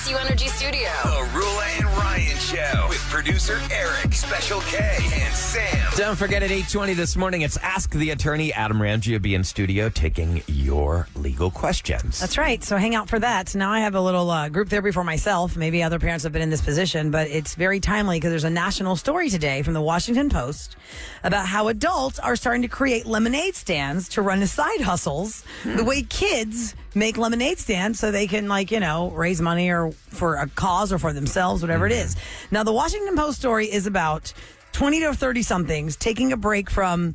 KSU Energy Studio. The Roula and Ryan Show with producer Eric, Special K, and Sam. Don't forget at 8:20 this morning, it's Ask the Attorney. Adam Ramji will be in studio taking your legal questions. That's right. So hang out for that. Now I have a little group therapy for myself. Maybe other parents have been in this position, but it's very timely because there's a national story today from the Washington Post about how adults are starting to create lemonade stands to run as side hustles the way kids make lemonade stands so they can, raise money or for a cause or for themselves, whatever it is. Now, the Washington Post story is about 20 to 30-somethings taking a break from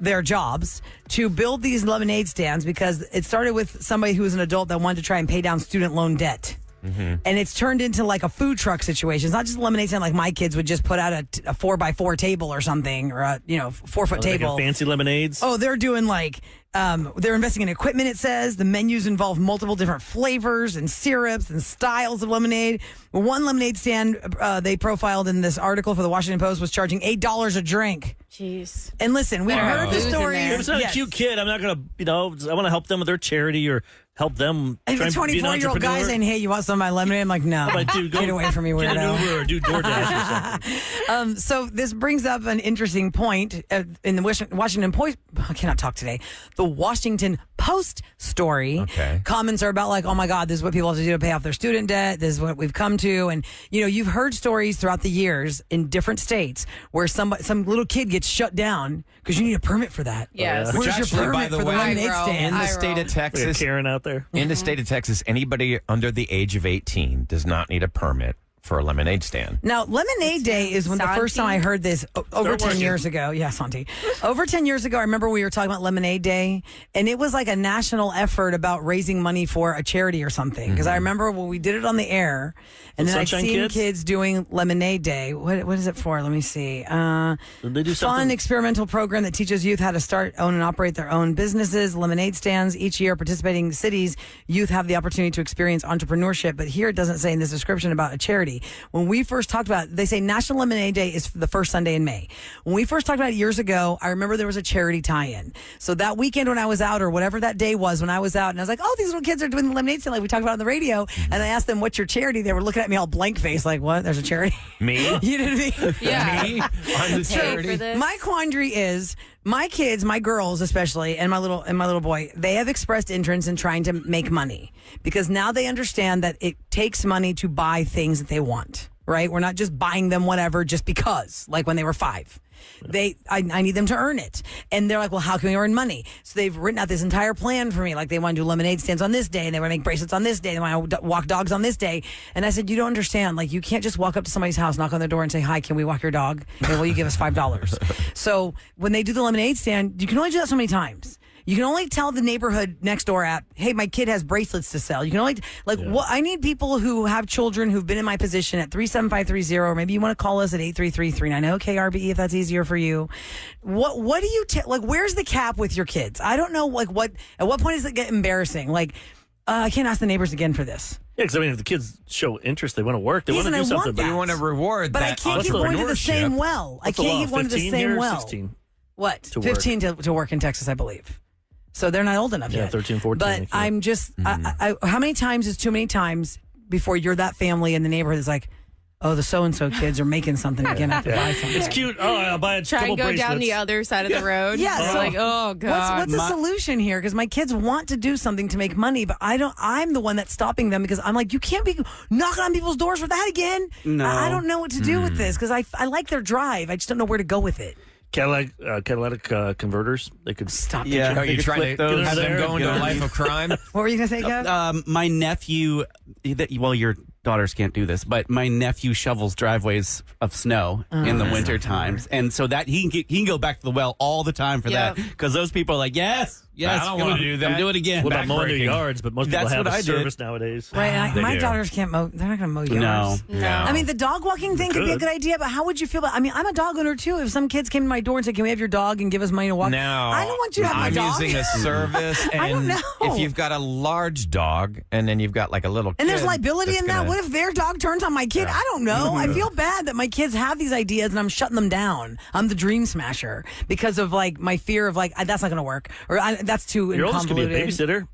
their jobs to build these lemonade stands because it started with somebody who was an adult that wanted to try and pay down student loan debt. And it's turned into like a food truck situation. It's not just a lemonade stand like my kids would just put out a 4x4 table or something or a 4-foot table. Like fancy lemonades. Oh, they're doing they're investing in equipment, it says. The menus involve multiple different flavors and syrups and styles of lemonade. One lemonade stand they profiled in this article for the Washington Post was charging $8 a drink. Jeez. And listen, we heard the story. If it's not a cute kid, I'm not going to, I want to help them with their charity or help them. And the 24-year-old guy saying, hey, you want some of my lemonade? I'm like, no. Get away from me, weirdo. Get an Uber or do DoorDash or something. So this brings up an interesting point in the Washington Post. I cannot talk today. The Washington Post story. Okay. Comments are about oh my God, this is what people have to do to pay off their student debt. This is what we've come to. And, you've heard stories throughout the years in different states where some little kid gets shut down because you need a permit for that. Yes. Which Where's actually, your by permit the for the way, lemonade stand? in the state of Texas, Like a Karen out there. in the state of Texas, anybody under the age of 18 does not need a permit for a lemonade stand. Now, Lemonade Day is when the first time I heard this over 10 years ago. Yeah, Santi. Over 10 years ago, I remember we were talking about Lemonade Day, and it was like a national effort about raising money for a charity or something. Because I remember when we did it on the air, and then I'd seen kids doing Lemonade Day. What is it for? Let me see. Did they do something? Fun experimental program that teaches youth how to start, own, and operate their own businesses, lemonade stands. Each year, participating cities, youth have the opportunity to experience entrepreneurship. But here it doesn't say in this description about a charity. When we first talked about it, they say National Lemonade Day is the first Sunday in May. When we first talked about it years ago, I remember there was a charity tie-in. So that weekend when I was out, or whatever that day was when I was out, and I was like, oh, these little kids are doing the lemonade stand like we talked about on the radio. And I asked them, what's your charity? They were looking at me all blank face like, what? There's a charity? Me? You know what I mean? Yeah. Me? I'm the charity. My quandary is my kids, my girls especially, and my little boy, they have expressed interest in trying to make money because now they understand that it takes money to buy things that they want. Right? We're not just buying them whatever just because, like when they were 5. I need them to earn it. And they're like, well, how can we earn money? So they've written out this entire plan for me. Like they want to do lemonade stands on this day, and they want to make bracelets on this day, they want to walk dogs on this day. And I said, you don't understand. Like you can't just walk up to somebody's house, knock on their door and say, hi, can we walk your dog? And will you give us $5? So when they do the lemonade stand, you can only do that so many times. You can only tell the neighborhood next door app, hey, my kid has bracelets to sell. You can only, what I need people who have children who've been in my position at 37530, or maybe you want to call us at 833-390-KRBE if that's easier for you. What do you, where's the cap with your kids? I don't know, at what point does it get embarrassing? I can't ask the neighbors again for this. Yeah, because if the kids show interest, they want to work, they want to do something. But you want to reward but that. I can't keep going to the same well. I can't keep going to the same well. 16 What? to 15 to work in Texas, I believe. So they're not old enough yet. 13, 14. But I'm just, how many times is too many times before you're that family in the neighborhood is like, oh, the so-and-so kids are making something again. I have to buy something. It's cute. Oh, I'll buy a Try couple and go bracelets. down the other side of the road. Yeah. So oh, God. What's the solution here? Because my kids want to do something to make money, but I'm the one that's stopping them because I'm like, you can't be knocking on people's doors for that again. No. I don't know what to do with this because I like their drive. I just don't know where to go with it. Catalytic converters. They could Stop. Yeah. Are you trying to have them go into a life of crime? What were you going to say, Kev? My nephew, your daughters can't do this, but my nephew shovels driveways of snow in the winter times. And so that he can go back to the well all the time for that because those people are like, yes, I don't want to do that. Do it again. What about mowing their yards? But most people That's have what a I did. service nowadays. Right, and my do. daughters can't mow. They're not going to mow yards. No. I mean, the dog walking thing could be a good idea, but how would you feel about? I mean, I'm a dog owner too. If some kids came to my door and said, "Can we have your dog and give us money to walk?" No, I don't want you to have my dog. I'm using a service, and I don't know. if you've got a large dog and then you've got like a little, And there's kid liability that's in that. gonna- What if their dog turns on my kid? I don't know. I feel bad that my kids have these ideas and I'm shutting them down. I'm the dream smasher because of my fear of that's not going to work or that's too Your oldest could be a convoluted. babysitter.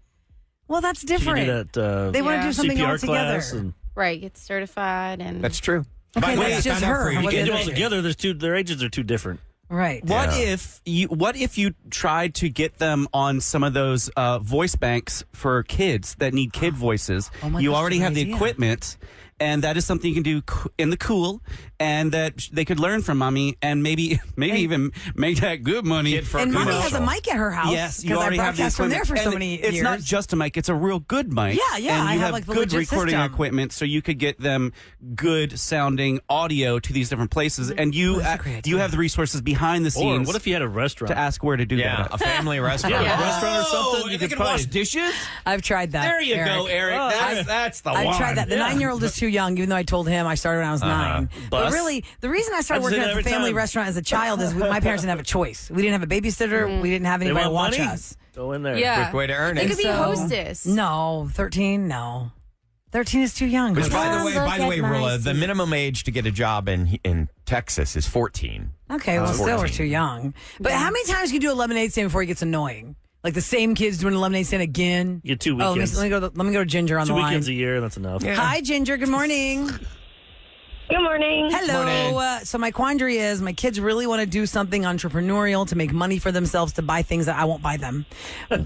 Well, that's She could different. do that, They want to do something CPR all together. class and Right, get certified and That's true. Okay, By the way, that's I just found out her. for you. You What can't is do it? all together. Their ages are too different. Right. What if you tried to get them on some of those voice banks for kids that need kid voices? Oh my You gosh, already good have the idea. equipment, and that is something you can do in the cool, and that they could learn from mommy, and maybe even make that good money. Kid for a And mommy commercial. has a mic at her house. Yes, you because I already have the broadcast from equipment. there for so And many it's years. not just a mic; it's a real good mic. Yeah, yeah, And I you have, have like, the good legit recording system. equipment, so you could get them good sounding audio to these different places. And you that's a great you idea. have the resources behind the Or scenes what if you had a restaurant? to ask where to do Yeah, that. a family restaurant. Yeah, a restaurant or something. You they could can wash probably. dishes. I've tried that. There you go, Eric. Oh, That's the I've one. tried that. The 9-year-old is too young, even though I told him I started when I was 9. But Bus. really, the reason I started I just working did it at the every family time. restaurant as a child is my parents didn't have a choice. We didn't have a babysitter. We didn't have They anybody to want watch money? us. Go in there. yeah. Quick way to earn They it. could be So- hostess. No, 13, no. 13 is too young. Which, by Well, the look way, at my Roula, the seat. minimum age to get a job in Texas is 14. Okay, well, still we're 14. too young. But how many times can you do a lemonade stand before it gets annoying? Like the same kids doing a lemonade stand again? You get 2 Oh, weekends. let me go to Ginger on 2 the line. weekends a year. That's enough. Hi, Ginger. Good morning. Good morning. Hello. Morning. So my quandary is my kids really want to do something entrepreneurial to make money for themselves to buy things that I won't buy them.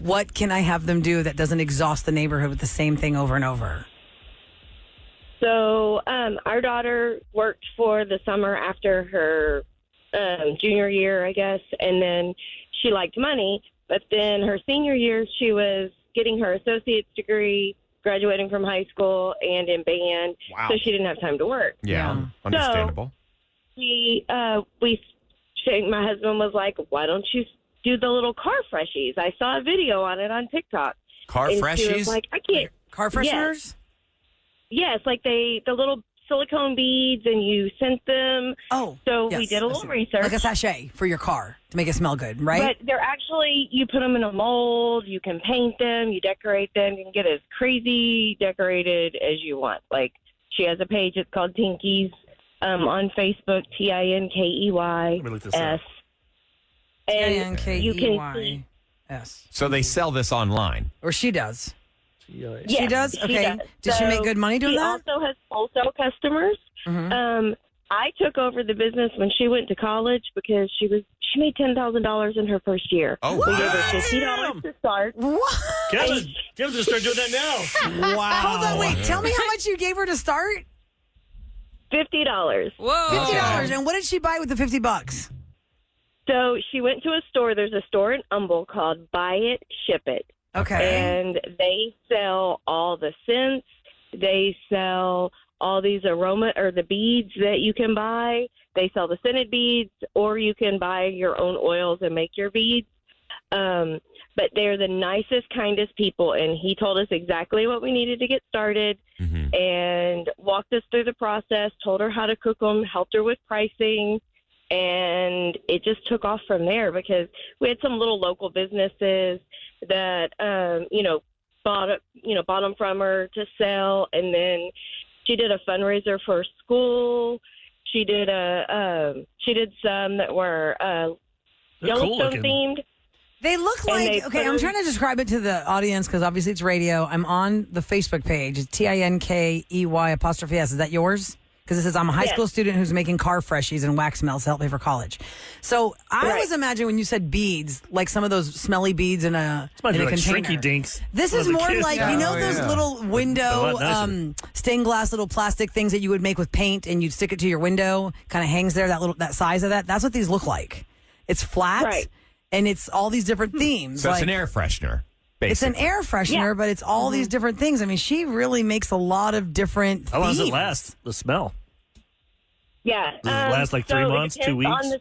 What can I have them do that doesn't exhaust the neighborhood with the same thing over and over? So, our daughter worked for the summer after her junior year, I guess, and then she liked money. But then her senior year, she was getting her associate's degree, graduating from high school, and in band. Wow. So she didn't have time to work. Yeah, understandable. My husband was like, "Why don't you do the little car freshies?" I saw a video on it on TikTok. Car And she freshies? was like, "I can't." Car fresheners? Yes, like the little silicone beads, and you sent them. Oh. So we yes, did a I little see. research. Like a sachet for your car to make it smell good, right? But they're actually, you put them in a mold, you can paint them, you decorate them, you can get as crazy decorated as you want. Like, she has a page, it's called Tinkeys, on Facebook, Let me look this up. TINKEYS. And you can see, T-I-N-K-E-Y-S. So they sell this online. Or she does. yes, She does? Okay. Did she make good money doing she that? also has wholesale customers. Mhm. I took over the business when she went to college because she made $10,000 in her first year. Oh, We gave her wow. $50 to start. What? Kevin's going to start doing that now. Wow. Hold on, wait. Tell me how much you gave her to start? $50. Whoa. $50. And what did she buy with the $50? So she went to a store. There's a store in Humble called Buy It, Ship It. Okay. And they sell all the scents. They sell all these aroma or the beads that you can buy. They sell the scented beads, or you can buy your own oils and make your beads. But they're the nicest, kindest people. And he told us exactly what we needed to get started and walked us through the process, told her how to cook them, helped her with pricing. And it just took off from there because we had some little local businesses that, bought them from her to sell. And then she did a fundraiser for school. She did some that were They're cool Yellowstone looking. themed. They look And they like, okay, put I'm them- trying to describe it to the audience because obviously it's radio. I'm on the Facebook page. It's TINKEY''S. Is that yours? Because it says, I'm a high Yes. school student who's making car freshies and wax melts to help pay for college. So I Right. was imagining when you said beads, like some of those smelly beads in a, It's might in be a like container. Shrinky Dinks. This when is I was a more kid. like, Yeah. you know, Oh, those yeah. little window, What nicer. stained glass little plastic things that you would make with paint and you'd stick it to your window, kind of hangs there, that size of that. That's what these look like. It's flat Right. and it's all these different themes. So it's like, an air freshener, basically. it's an air freshener, but it's all these different things. I mean, she really makes a lot of different How long does it themes. last? The smell. Yeah. Does it last like 3 so months, it 2 depends weeks? On the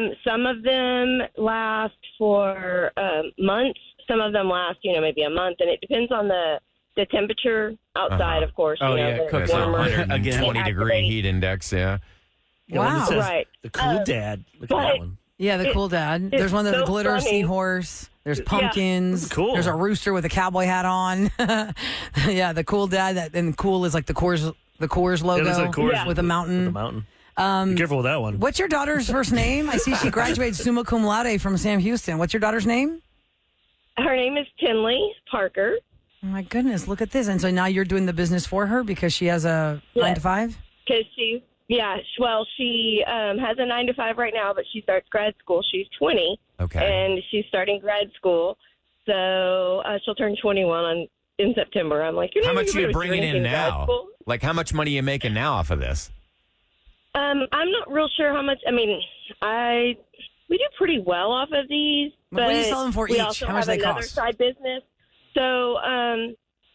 scent. Some of them last for months. Some of them last, maybe a month, and it depends on the temperature outside, of course. Oh, you know, yeah, the cooks It's a warmer. 120 It degree activates. heat index, yeah. Yeah, one that Wow. says Right. The cool dad. Look at but- that one. Yeah, the cool dad. There's one that's a so glitter funny. seahorse. There's pumpkins. Cool. There's a rooster with a cowboy hat on. Yeah, the cool dad. And cool is like the Coors logo looks like Coors with a mountain. The mountain. Be careful with that one. What's your daughter's first name? I see she graduated summa cum laude from Sam Houston. What's your daughter's name? Her name is Tinley Parker. Oh my goodness, look at this. And so now you're doing the business for her because she has a 9 to 5? Because she has a 9 to 5 right now, but she starts grad school. She's 20. Okay. And she's starting grad school. So she'll turn 21 in September. I'm like, how much are you bringing in now? Like, how much money are you making now off of this? I'm not real sure how much. I mean, we do pretty well off of these. But what do you sell them for we each? also How much have they another cost? side business. So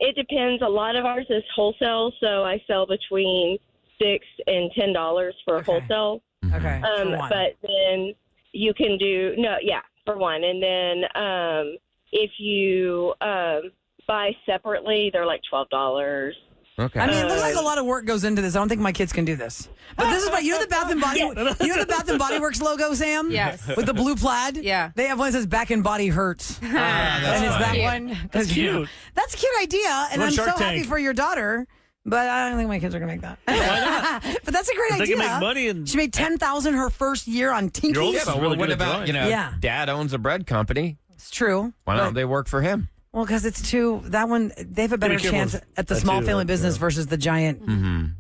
it depends. A lot of ours is wholesale. So I sell between $6 and $10 for wholesale. Okay. For one. But then you can do for one. And then if you buy separately, they're like $12. Okay. I mean, it looks like a lot of work goes into this. I don't think my kids can do this. But this is what, you know the Bath and Body, the Bath and Body Works logo, Sam? Yes. With the blue plaid? Yeah. They have one that says back and body hurts. And it's that funny. one. That's cute. That's a cute idea. And One I'm so Shark happy Tank. for your daughter. But I don't think my kids are going to make that. Why not? But that's a great They idea. can make money and She made $10,000 her first year on Tinkies. Your oldest Yeah, is but really what good at about, drawing. Dad owns a bread company. It's true. Why but- don't they work for him? Well, because it's too, that one, they have a better careful chance with at the that small too, family like, business versus the giant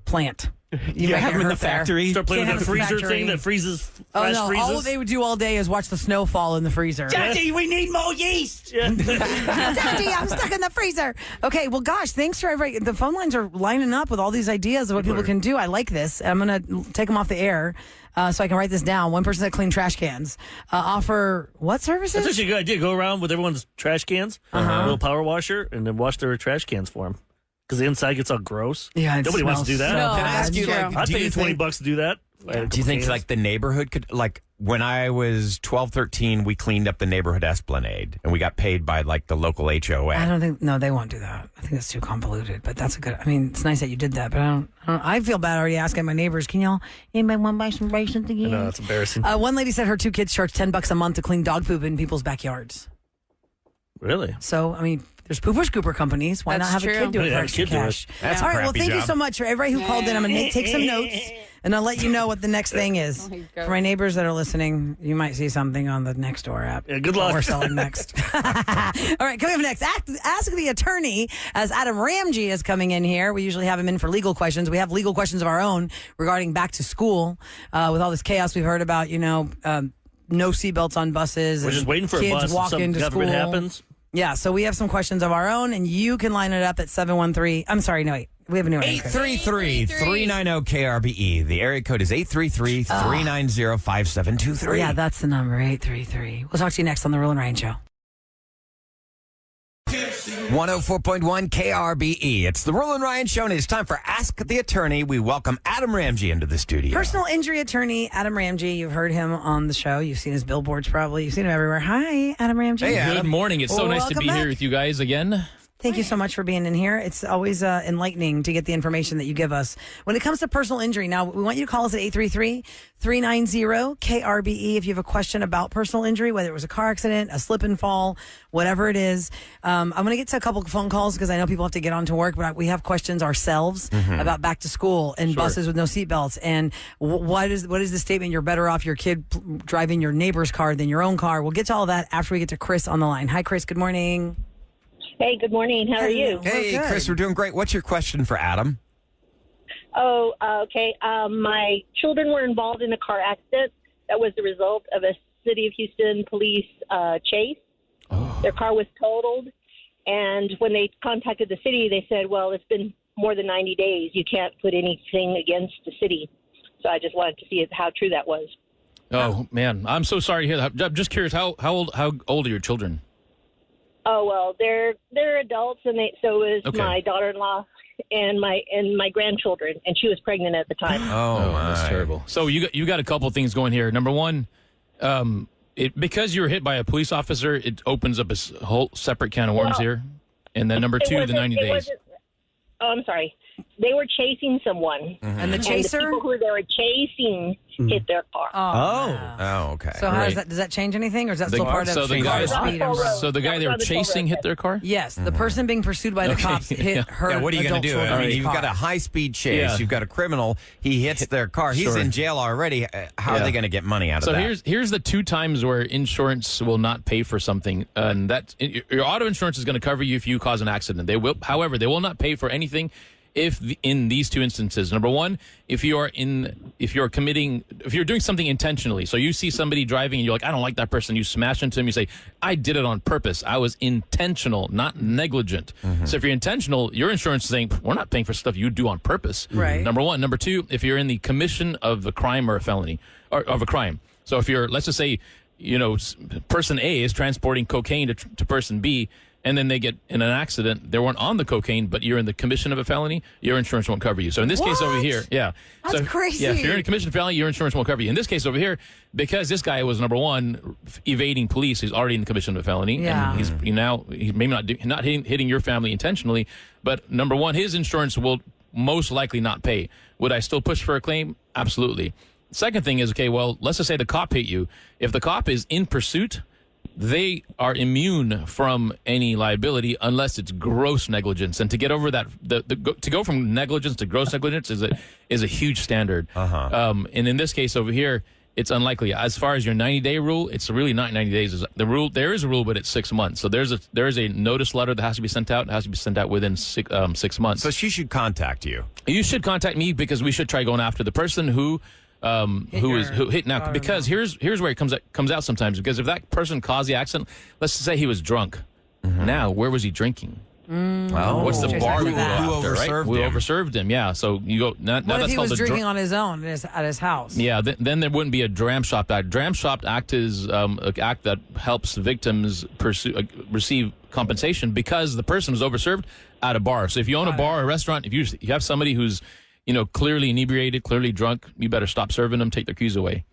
plant. You might have get them in hurt the factory. Start playing Can't with that have a freezer factory. thing that freezes, Oh, flash no. freezes. All they would do all day is watch the snow fall in the freezer. Daddy, we need more yeast. Daddy, I'm stuck in the freezer. Okay, well, gosh, thanks for everybody. The phone lines are lining up with all these ideas of what people can do. I like this. I'm going to take them off the air so I can write this down. One person that clean trash cans. Offer what services? That's actually a good idea. Go around with everyone's trash cans, a little power washer, and then wash their trash cans for them. Because the inside gets all gross. Yeah, it Nobody wants to do smells that. No, Can I ask that's you, true. like, I'd do pay you you $20 think, to do that. do you think like the neighborhood could, like, when I was 12, 13, we cleaned up the neighborhood Esplanade and we got paid by like the local HOA. I don't think, no, they won't do that. I think that's too convoluted, but that's a good, I mean, it's nice that you did that, but I feel bad already asking my neighbors, can y'all, anybody want to buy some raisins again? No, that's embarrassing. One lady said her 2 kids charge $10 a month to clean dog poop in people's backyards. Really? So, I mean, there's pooper scooper companies. Why That's not have true. a kid do it Yeah, for have a extra kid do it. cash? That's a All right, well, crappy thank you job. so much for everybody who called in. I'm going to take some notes, and I'll let you know what the next thing is. my God. For my neighbors that are listening, you might see something on the Nextdoor app. Yeah, good What luck. we're selling next. All right, coming up next, Ask the Attorney, as Adam Ramji is coming in here. We usually have him in for legal questions. We have legal questions of our own regarding back to school. With all this chaos we've heard about, no seatbelts on buses. We're and just waiting for a kids bus. If walking something to God school. forbid happens. Yeah, so we have some questions of our own, and you can line it up at 713. I'm sorry, no, wait. We have a new one. 833-390-KRBE. The area code is 833-390-5723. Yeah, that's the number, 833. We'll talk to you next on The Roula and Ryan Show. 104.1 KRBE. It's the Roula and Ryan Show, and it's time for Ask the Attorney. We welcome Adam Ramji into the studio. Personal injury attorney, Adam Ramji. You've heard him on the show. You've seen his billboards probably. You've seen him everywhere. Hi, Adam Ramji. Hey, Adam. Good morning. It's so nice to Welcome be back. here with you guys again. Thank you so much for being in here. It's always enlightening to get the information that you give us. When it comes to personal injury, now we want you to call us at 833-390-KRBE if you have a question about personal injury, whether it was a car accident, a slip and fall, whatever it is. I'm going to get to a couple of phone calls because I know people have to get on to work, but we have questions ourselves about back to school and buses with no seatbelts. And what is the statement? You're better off your kid driving your neighbor's car than your own car. We'll get to all that after we get to Chris on the line. Hi, Chris. Good morning. Hey, good morning. How are you? Hey, We're good. Chris, we're doing great. What's your question for Adam? Oh, okay. My children were involved in a car accident that was the result of a City of Houston police chase. Oh. Their car was totaled, and when they contacted the city, they said, well, it's been more than 90 days. You can't put anything against the city. So I just wanted to see how true that was. Oh man, I'm so sorry to hear that. I'm just curious, how old are your children? Oh, well, they're adults, and so is Okay. my daughter-in-law and my grandchildren, and she was pregnant at the time. Oh, That's terrible. So you got a couple things going here. Number one, because you were hit by a police officer, it opens up a whole separate can of worms Well, here. And then number two, the 90 days. Oh, I'm sorry. They were chasing someone. And the chaser? And the people who they were chasing hit their car. Oh, okay. So how does that change anything, or is that still part of so the speed guy, umbrella? so the guy they were chasing hit their car? Yes, the person being pursued by the cops hit her. Yeah, what are you going to do? adult I mean, children's you've car. got a high-speed chase. Yeah. You've got a criminal. He hits their car. He's Sure. in jail already. How are they going to get money out of So that? here's the 2 times where insurance will not pay for something, and that your auto insurance is going to cover you if you cause an accident. They will, however, they will not pay for anything in these 2 instances. Number one, if you're doing something intentionally. So you see somebody driving and you're like, I don't like that person. You smash into him. You say, I did it on purpose. I was intentional, not negligent. So if you're intentional, your insurance is saying, we're not paying for stuff you do on purpose. Right. Number one. Number two, if you're in the commission of a crime or a felony or of a crime. So if let's just say, person A is transporting cocaine to person B, and then they get in an accident, they weren't on the cocaine, but you're in the commission of a felony, your insurance won't cover you. So in this case over here, That's crazy. Yeah, if you're in a commission of felony, your insurance won't cover you. In this case over here, because this guy was, number one, evading police, he's already in the commission of a felony. Yeah. And he's maybe not hitting your family intentionally, but number one, his insurance will most likely not pay. Would I still push for a claim? Absolutely. Second thing is, okay, well, let's just say the cop hit you. If the cop is in pursuit, they are immune from any liability unless it's gross negligence. And to get over that, to go from negligence to gross negligence is a huge standard. And in this case over here, it's unlikely. As far as your 90-day rule, it's really not 90 days. There is a rule, but it's 6 months. So there is a notice letter that has to be sent out. It has to be sent out within 6 months. So she should contact you. You should contact me because we should try going after the person who hit now, because here's where it comes out sometimes, because if that person caused the accident, let's just say he was drunk. Now, where was he drinking? Well, What's the bar we go Who after, right? overserved We him? overserved him, yeah. So you go now What that's if he called was the drinking on his own at his house? Yeah, then there wouldn't be a dram shop act. Dram shop act is an act that helps victims receive compensation because the person was overserved at a bar. So if you own a bar or a restaurant, if you have somebody who's clearly inebriated, clearly drunk, you better stop serving them, take their keys away.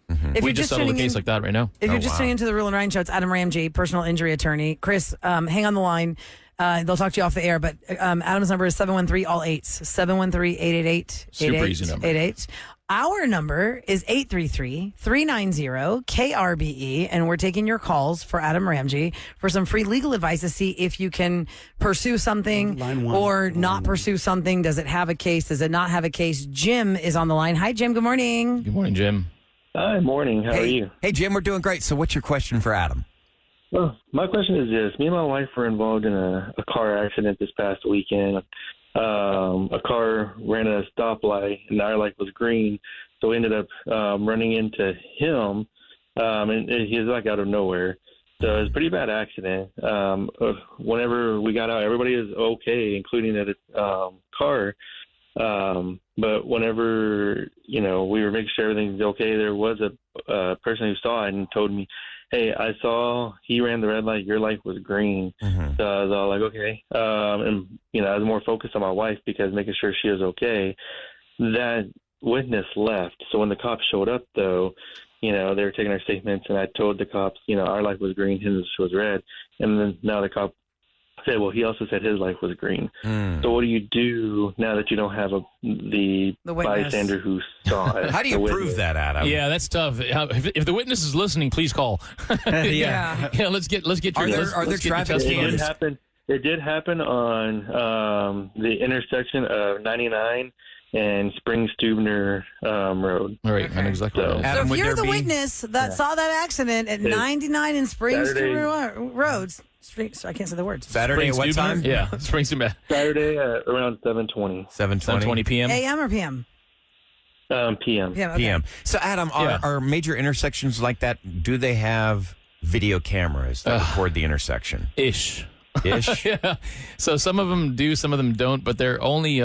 We just settled a case like that right now. If you're just tuning into the Roula and Ryan Show, it's Adam Ramji, personal injury attorney. Chris, hang on the line. They'll talk to you off the air, but Adam's number is 713-ALL-8s, 713-888-8888. Our number is 833-390-KRBE, and we're taking your calls for Adam Ramji for some free legal advice to see if you can pursue something or not pursue something. Does it have a case? Does it not have a case? Jim is on the line. Hi, Jim. Good morning. Good morning, Jim. Hi, morning. How are you? Hey, Jim, we're doing great. So what's your question for Adam? Well, my question is this. Me and my wife were involved in a car accident this past weekend. A car ran at a stoplight, and our light was green, so we ended up running into him, and he was like out of nowhere. So it was a pretty bad accident. Whenever we got out, everybody is okay, including the car. But whenever, we were making sure everything's okay, there was a person who saw it and told me, hey, I saw he ran the red light, your light was green. So I was all like, okay. And, I was more focused on my wife because making sure she was okay. That witness left. So when the cops showed up, though, they were taking our statements, and I told the cops, our light was green, his was red. And then now the cop said, well, he also said his light was green. So what do you do now that you don't have the bystander who saw it? How do you prove that, Adam? Yeah, that's tough. If the witness is listening, please call. Yeah, let's get your. Are there traffic cams? It did happen on the intersection of 99 and Springs-Stubner Road. All right, I know exactly what it is. So if you're the witness that saw that accident at 99 and Springs-Stubner Roads, I can't say the words. Saturday at what time? Yeah, Springs-Stubner. Saturday at around 7:20. 7:20 p.m. AM or PM? PM. Okay. PM. So, Adam, are major intersections like that, do they have video cameras that record the intersection? Ish. Yeah. So some of them do, some of them don't, but they're only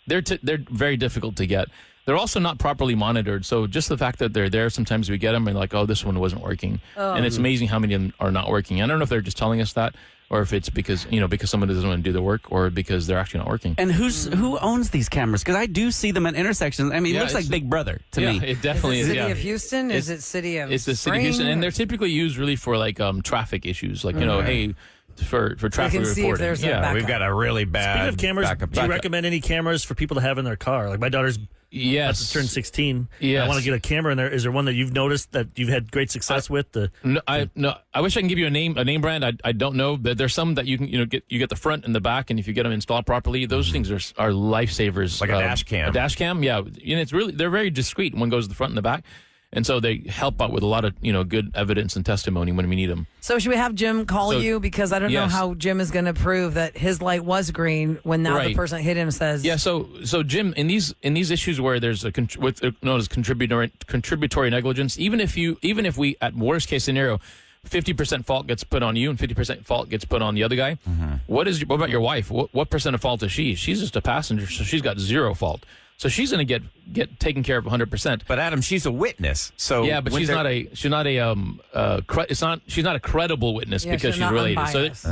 they're very difficult to get. They're also not properly monitored. So just the fact that they're there, sometimes we get them and like, oh, this one wasn't working, and it's amazing how many of them are not working. I don't know if they're just telling us that, or if it's because someone doesn't want to do the work, or because they're actually not working. And who owns these cameras? Because I do see them at intersections. I mean, it looks like Big Brother to me. It definitely is. City of Houston? Is it City of It's the City of Houston, and they're typically used really for like traffic issues, like hey, for traffic can see if reporting. there's a Yeah, backup. we've got a really bad. Speaking of cameras, backup. do you recommend any cameras for people to have in their car? Like my daughter's about Yes. to turn 16. Yes. I want to get a camera in there. Is there one that you've noticed that you've had great success with? No, I wish I can give you a name brand. I don't know. There's some that you can get the front and the back, and if you get them installed properly, those things are lifesavers. Like a dash cam. A dash cam, yeah. And it's really they're very discreet. One goes to the front and the back, and so they help out with a lot of good evidence and testimony when we need them. So should we have Jim call So, you? Because I don't know yes. how Jim is going to prove that his light was green when now the Right. person that hit him says, Yeah, so Jim, in these issues where there's what's known as contributory negligence, even if we at worst case scenario, 50% fault gets put on you and 50% fault gets put on the other guy. Mm-hmm. What about your wife? What percent of fault is she? She's just a passenger, so she's got zero fault. So she's going to get taken care of 100%. But Adam, she's a witness. So Yeah, but when she's they're- not a credible witness Yeah, because she's she's not she's unbiased.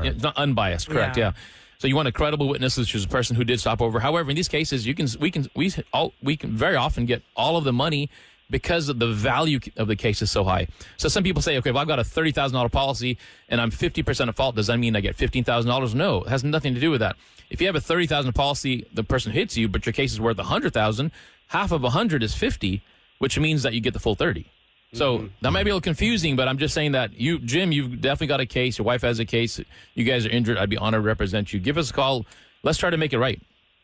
it's not unbiased, correct? Yeah. Yeah. So you want a credible witness, which is a person who did stop over. However, in these cases, we can very often get all of the money because of the value of the case is so high. So some people say, okay, well, I've got a $30,000 policy and I'm 50% at fault. Does that mean I get $15,000? No, it has nothing to do with that. If you have a $30,000 policy, the person hits you, but your case is worth $100,000. Half of 100 is 50, which means that you get the full 30. So that might be a little confusing, but I'm just saying that Jim, you've definitely got a case. Your wife has a case. You guys are injured. I'd be honored to represent you. Give us a call. Let's try to make it right.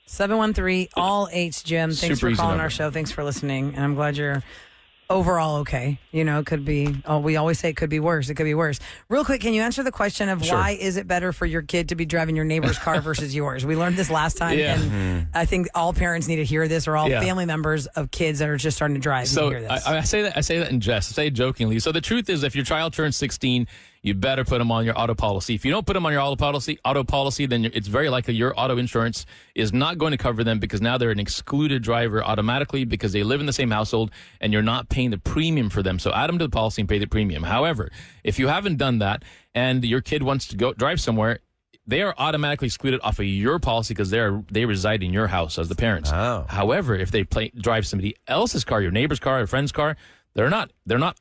713 all 8s, Jim. Thanks Super for easy calling number. our show. Thanks for listening. And I'm glad you're overall okay. It could be, we always say it could be worse. It could be worse. Real quick, can you answer the question of Sure. why is it better for your kid to be driving your neighbor's car versus yours? We learned this last time, Yeah. and I think all parents need to hear this, or all Yeah. family members of kids that are just starting to drive So need to hear this. I say that in jest. I say it jokingly. So the truth is, if your child turns 16, you better put them on your auto policy. If you don't put them on your auto policy, then it's very likely your auto insurance is not going to cover them because now they're an excluded driver automatically because they live in the same household and you're not paying the premium for them. So add them to the policy and pay the premium. However, if you haven't done that and your kid wants to go drive somewhere, they are automatically excluded off of your policy because they reside in your house as the parents. Oh. However, if they drive somebody else's car, your neighbor's car, a friend's car, they're not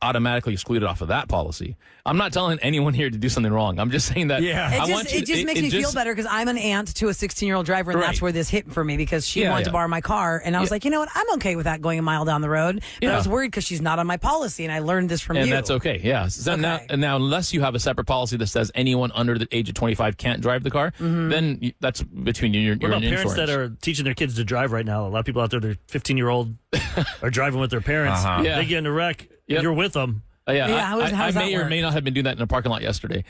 automatically excluded off of that policy. I'm not telling anyone here to do something wrong. I'm just saying that. Yeah. It just makes me feel better because I'm an aunt to a 16-year-old driver, and that's Right. where this hit for me because she Yeah, wanted to yeah. borrow my car, and I was like, you know what, I'm okay with that going a mile down the road, but I Yeah. was worried because she's not on my policy, and I learned this from And you. that's okay. Yeah. So Okay. now, unless you have a separate policy that says anyone under the age of 25 can't drive the car, then that's between you and What your about parents insurance. that are teaching their kids to drive right now? A lot of people out there, their 15-year-old are driving with their parents. Uh-huh. Yeah. They get in a wreck. Yep. You're with them. Yeah, Yeah, how I does that may or work? may not have been doing that in a parking lot yesterday.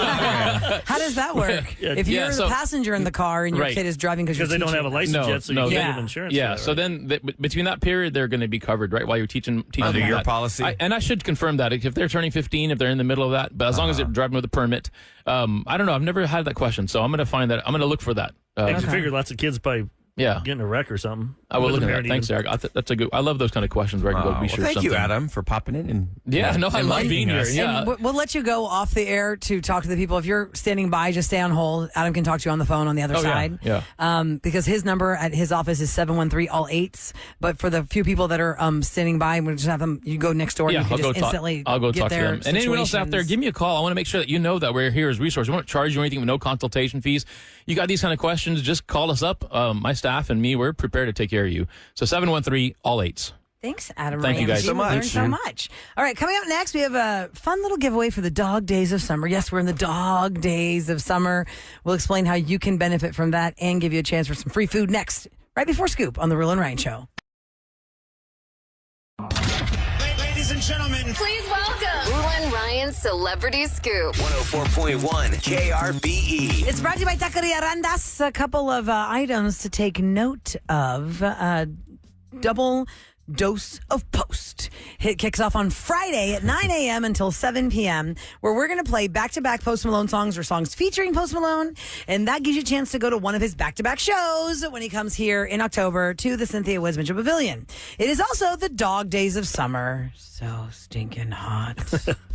How does that work? If you're so- the passenger in the car and your Right. kid is driving because Because they don't have a license yet, so you can't they- give Yeah. them insurance. Yeah, for that, so right? then between that period, they're going to be covered, right? While you're teaching Under them your that. policy? And I should confirm that if they're turning 15, if they're in the middle of that, but as long as they're driving with a permit, I don't know. I've never had that question, so I'm going to find that. I'm going to look for that. I just figured lots of kids probably Yeah, get in a wreck or something. I will With look a at that. parent Thanks, even. Eric. That's a good. I love those kind of questions where I can go Well, research thank you, something. Adam, for popping in and Yeah, no, I love being here. us. Yeah, And we'll let you go off the air to talk to the people. If you're standing by, just stay on hold. Adam can talk to you on the phone on the other Oh, yeah, side. yeah. Because his number at his office is 713 all 8s. But for the few people that are standing by, we'll just have them. You go next door. Yeah, and you I'll can go just talk. instantly I'll go get talk to their them. And anyone else out there, situations. give me a call. I want to make sure that you know that we're here as resource. We won't charge you anything with no consultation fees. You got these kind of questions, just call us up. My staff and me, we're prepared to take care of you. So 713 all 8s. Thanks, Adam. Thank you Ramji. guys so We learned much. so much. All right, coming up next, we have a fun little giveaway for the dog days of summer. Yes, we're in the dog days of summer. We'll explain how you can benefit from that and give you a chance for some free food next, right before Scoop on the Roula and Ryan Show. Ladies and gentlemen, Please welcome Roula and Ryan's Celebrity Scoop. 104.1 KRBE. It's brought to you by Taqueria Randas. A couple of items to take note of. Double dose of Post. It kicks off on Friday at 9 a.m. until 7 p.m., where we're going to play back-to-back Post Malone songs or songs featuring Post Malone, and that gives you a chance to go to one of his back-to-back shows when he comes here in October to the Cynthia Woods Mitchell Pavilion. It is also the dog days of summer. So stinking hot.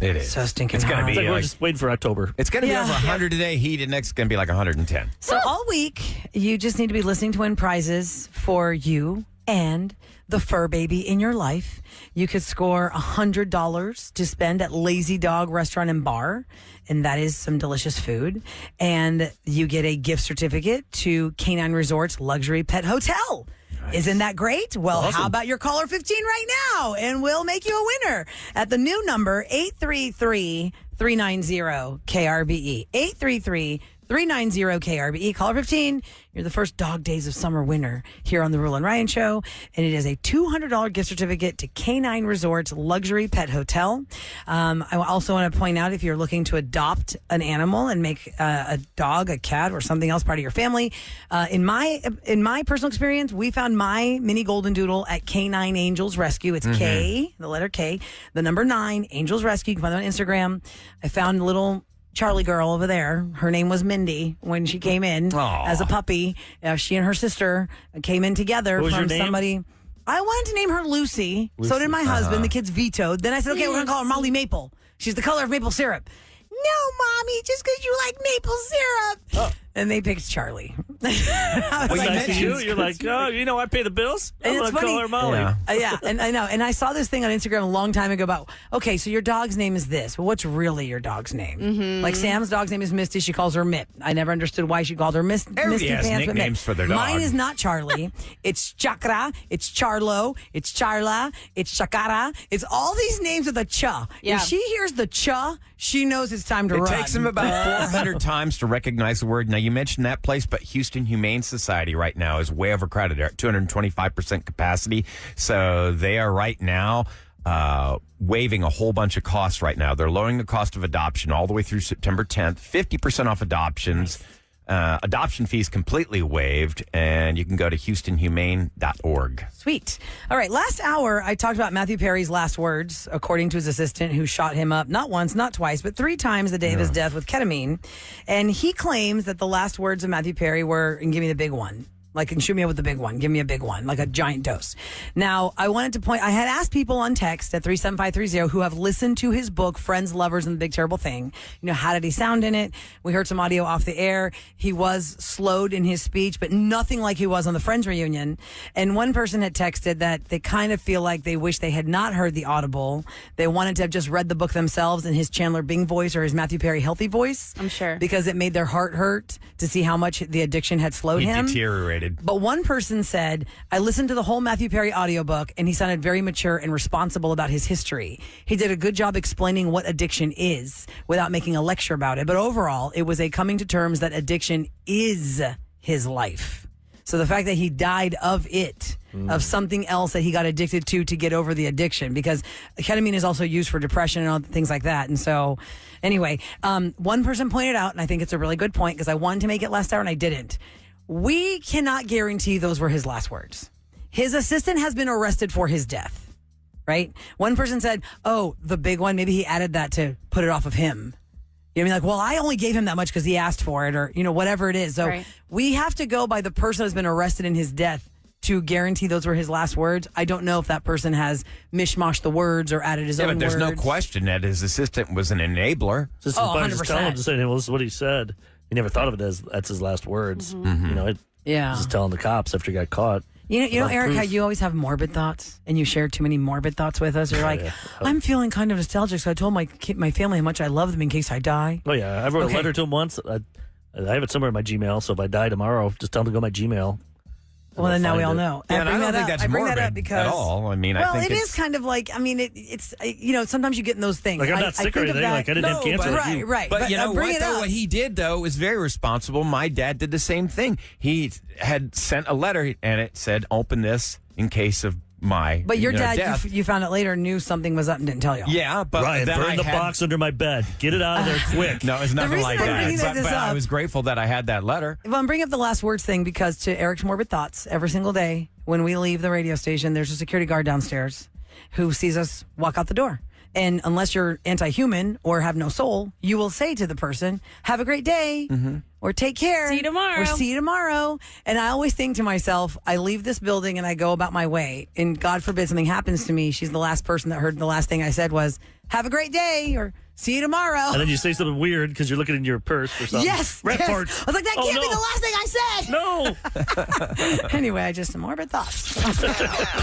It is. So stinking It's hot. gonna be It's like we're like, just waiting for October. it's gonna be Yeah. over 100 today. Heat, and next going to be like 110. So all week, you just need to be listening to win prizes for you and the fur baby in your life. You could score $100 to spend at Lazy Dog Restaurant and Bar, and that is some delicious food. And you get a gift certificate to Canine Resorts Luxury Pet Hotel. Nice. Isn't that great? Well, awesome. How about your caller 15 right now? And we'll make you a winner at the new number 833-390-KRBE. 833-390-KRBE. Caller 15. You're the first Dog Days of Summer winner here on the Roula and Ryan Show. And it is a $200 gift certificate to Canine Resorts Luxury Pet Hotel. I also want to point out, if you're looking to adopt an animal and make a dog, a cat, or something else part of your family, in my personal experience, we found my mini golden doodle at Canine Angels Rescue. It's K, the letter K, the number 9, Angels Rescue. You can find them on Instagram. I found a little Charlie girl over there. Her name was Mindy when she came in as a puppy. She and her sister came in together from somebody. I wanted to name her Lucy. So did my husband. The kids vetoed. Then I said, okay, we're going to call her Molly Maple. She's the color of maple syrup. No, Mommy, just because you like maple syrup. And they picked Charlie. You're like, oh, I pay the bills. I'm going to call her Molly. Yeah, and I know. And I saw this thing on Instagram a long time ago about, okay, so your dog's name is this. Well, what's really your dog's name? Mm-hmm. Like Sam's dog's name is Misty. She calls her Mip. I never understood why she called her Misty Everybody has Pants. nicknames for their dog. Mine is not Charlie. It's Chakra. It's Charlo. It's Charla. It's Chakara. It's all these names with a cha. Yeah. If she hears the cha, she knows it's time to run. It takes him about 400 times to recognize the word. Now, you mentioned that place, but Houston Humane Society right now is way overcrowded. They're at 225% capacity. So they are right now waiving a whole bunch of costs right now. They're lowering the cost of adoption all the way through September 10th, 50% off adoptions. Adoption fees completely waived, and you can go to houstonhumane.org. Sweet. All right, last hour, I talked about Matthew Perry's last words, according to his assistant, who shot him up not once, not twice, but 3 times the day of his death with ketamine. And he claims that the last words of Matthew Perry were, and give me the big one. Like, and shoot me up with the big one. Give me a big one, like a giant dose. Now, I wanted to point, I had asked people on text at 37530 who have listened to his book, Friends, Lovers, and the Big Terrible Thing. How did he sound in it? We heard some audio off the air. He was slowed in his speech, but nothing like he was on the Friends reunion. And one person had texted that they kind of feel like they wish they had not heard the audible. They wanted to have just read the book themselves in his Chandler Bing voice or his Matthew Perry healthy voice. I'm sure. Because it made their heart hurt to see how much the addiction had slowed him. He deteriorated. But one person said, I listened to the whole Matthew Perry audiobook and he sounded very mature and responsible about his history. He did a good job explaining what addiction is without making a lecture about it. But overall, it was a coming to terms that addiction is his life. So the fact that he died of it, of something else that he got addicted to get over the addiction, because ketamine is also used for depression and all things like that. And so anyway, one person pointed out, and I think it's a really good point because I wanted to make it last hour and I didn't. We cannot guarantee those were his last words. His assistant has been arrested for his death, right? One person said, oh, the big one, maybe he added that to put it off of him. You know what I mean? Like, well, I only gave him that much because he asked for it or, whatever it is. So we have to go by the person who's been arrested in his death to guarantee those were his last words. I don't know if that person has mishmashed the words or added his own words. Yeah, but there's no question that his assistant was an enabler. Just 100%. Telling him to say, well, this is what he said. He never thought of it as that's his last words. Just telling the cops after he got caught. You know, Eric, how you always have morbid thoughts, and you share too many morbid thoughts with us. You're like, I'm feeling kind of nostalgic, so I told my family how much I love them in case I die. Oh yeah, I wrote a letter to him once. I have it somewhere in my Gmail, so if I die tomorrow, just tell them to go to my Gmail. Well, then now we all know. Yeah, I don't think that's morbid at all. I mean, I think it is kind of like, it's sometimes you get in those things. Like, I'm not sick or anything. Like, I didn't have cancer. Right. But you know what, though? What he did, though, was very responsible. My dad did the same thing. He had sent a letter, and it said, open this in case of my But your dad, death. you found out later, knew something was up and didn't tell you. Yeah, but Ryan, burn the box under my bed. Get it out of there quick. No, it's nothing like that. But I was grateful that I had that letter. Well, I'm bringing up the last words thing because to Eric's morbid thoughts, every single day when we leave the radio station, there's a security guard downstairs who sees us walk out the door. And unless you're anti-human or have no soul, you will say to the person, have a great day, or take care. See you tomorrow. Or see you tomorrow. And I always think to myself, I leave this building and I go about my way. And God forbid something happens to me. She's the last person that heard the last thing I said was, have a great day, or See you tomorrow. And then you say something weird because you're looking in your purse or something. Yes. Rat yes. farts. I was like, that can't be the last thing I said. No. Anyway, just some morbid thoughts. Here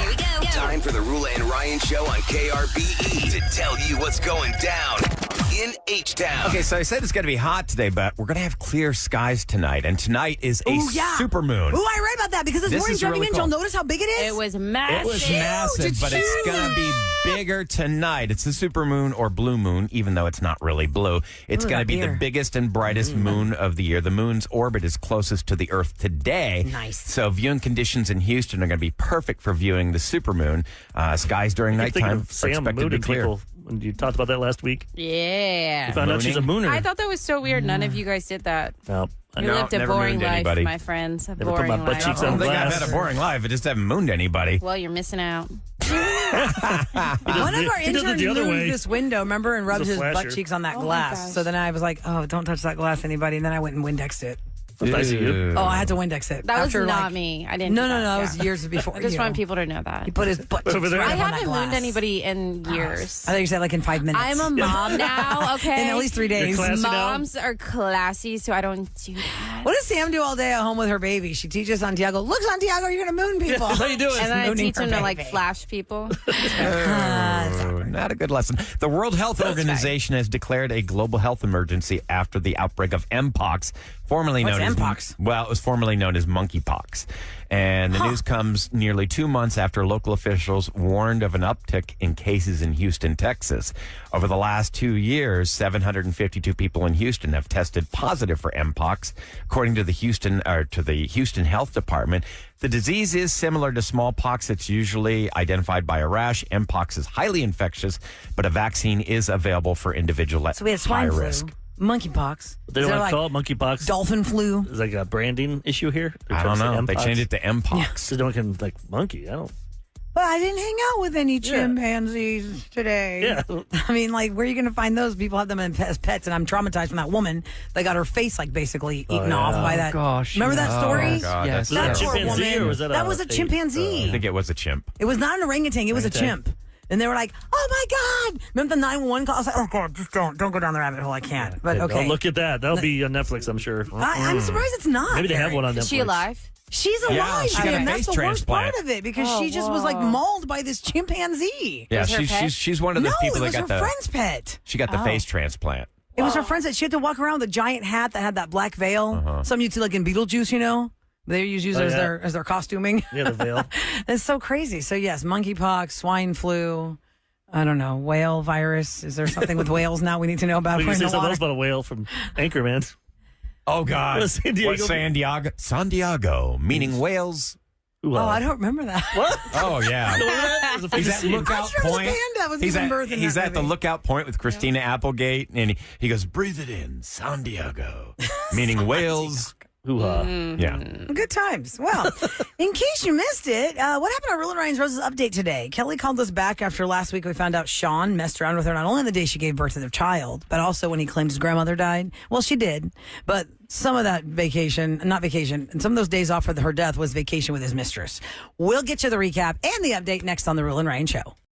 we go. Time for the Roula and Ryan Show on KRBE to tell you what's going down in H-Town. Okay, so I said it's going to be hot today, but we're going to have clear skies tonight. And tonight is a supermoon. Ooh, I read about that because this morning driving in, y'all notice how big it is? It was massive. It was massive, but it's going to be bigger tonight. It's a supermoon or blue moon, even though it's not really blue. It's going to be the biggest and brightest moon of the year. The moon's orbit is closest to the Earth today. Nice. So viewing conditions in Houston are going to be perfect for viewing the supermoon. Skies during nighttime are expected to be clear. People. When you talked about that last week. Yeah. You found out she's a mooner. I thought that was so weird. None of you guys did that. No. You lived a never boring mooned life, anybody. my friends. A Never put boring my butt life. cheeks I on don't think I've glass. had a boring life. I just haven't mooned anybody. Well, you're missing out. One of our he does it interns the other moved way. this window, remember, and rubbed He's his a butt flasher. cheeks on that Oh my glass. gosh. So then I was like, oh, don't touch that glass, anybody. And then I went and Windexed it. That's nice of you. Oh, I had to Windex it. That After, was not like- me. I didn't. No, do no, no. that. That was years before. I just you. want people to know that. He put his butt cheeks Over there. right I up on that haven't glass. mooned anybody in years. I thought you said like in 5 minutes. I'm a mom now, okay? In at least 3 days. You're classy now? Moms are classy, so I don't do that. What does Sam do all day at home with her baby? She teaches Santiago, look, Santiago, you're going to moon people. How you doing? And then I Mooning teach her them to like baby. flash people. Not a good lesson. The World Health Organization has declared a global health emergency after the outbreak of Mpox, formerly What's known Mpox? as it was formerly known as monkeypox. And the news comes nearly 2 months after local officials warned of an uptick in cases in Houston, Texas. Over the last 2 years, 752 people in Houston have tested positive for Mpox, according to the Houston Health Department. The disease is similar to smallpox. It's usually identified by a rash. Mpox is highly infectious, but a vaccine is available for individuals at So we had high swine flu, risk. monkeypox. They don't want to call it monkeypox. Dolphin flu. Is like a branding issue here? They're I trying don't to say know. They Mpox. changed it to Mpox. So no one can like monkey. I don't. But I didn't hang out with any chimpanzees today. Yeah. I mean, like, where are you going to find those? People have them as pets, and I'm traumatized from that woman that got her face, like, basically eaten off by that. gosh, Remember that Oh, story? God, Yes. Was that That a poor chimpanzee woman. or was that That was a chimpanzee. I think it was a chimp. It was not an orangutan. It was a Orangutan. chimp. And they were like, oh, my God. Remember the 911 call? I was like, oh, God, just don't go down the rabbit hole. I can't. But, okay. Oh, look at that. That'll be on Netflix, I'm sure. I'm surprised it's not. Maybe they have one on Netflix. Is she alive? She's alive, Yeah, she got a and that's face the worst transplant. part of it because Oh, she just was like mauled by this chimpanzee. Yeah, Was her pet? she's one of those No, people it that was got her the friend's pet. she got the face transplant. It was her friend's pet. She had to walk around with a giant hat that had that black veil. Some you'd see like in Beetlejuice, you know. They use it as their costuming. Yeah, the veil. It's so crazy. So yes, monkeypox, swine flu. I don't know, whale virus. Is there something with whales now we need to know about? We We're can in say the something water. else about a whale from Anchorman. Oh God! What, San Diego? What, San Diego? San Diego, meaning whales. Ooh, Oh, I don't remember that. What? Oh yeah. It was a He's famous at scene. Lookout I'm sure it was a Point. panda. Was He's even at, birthed in he's that at the movie. Lookout Point with Christina Applegate, and he goes, "Breathe it in, San Diego," meaning whales. Hoo-ha. Yeah. Good times. Well, in case you missed it, what happened on Real and Ryan's Roses update today? Kelly called us back after last week we found out Sean messed around with her not only on the day she gave birth to their child, but also when he claimed his grandmother died. Well, she did, but some of that not vacation, and some of those days off for her death was vacation with his mistress. We'll get you the recap and the update next on the Real and Ryan Show.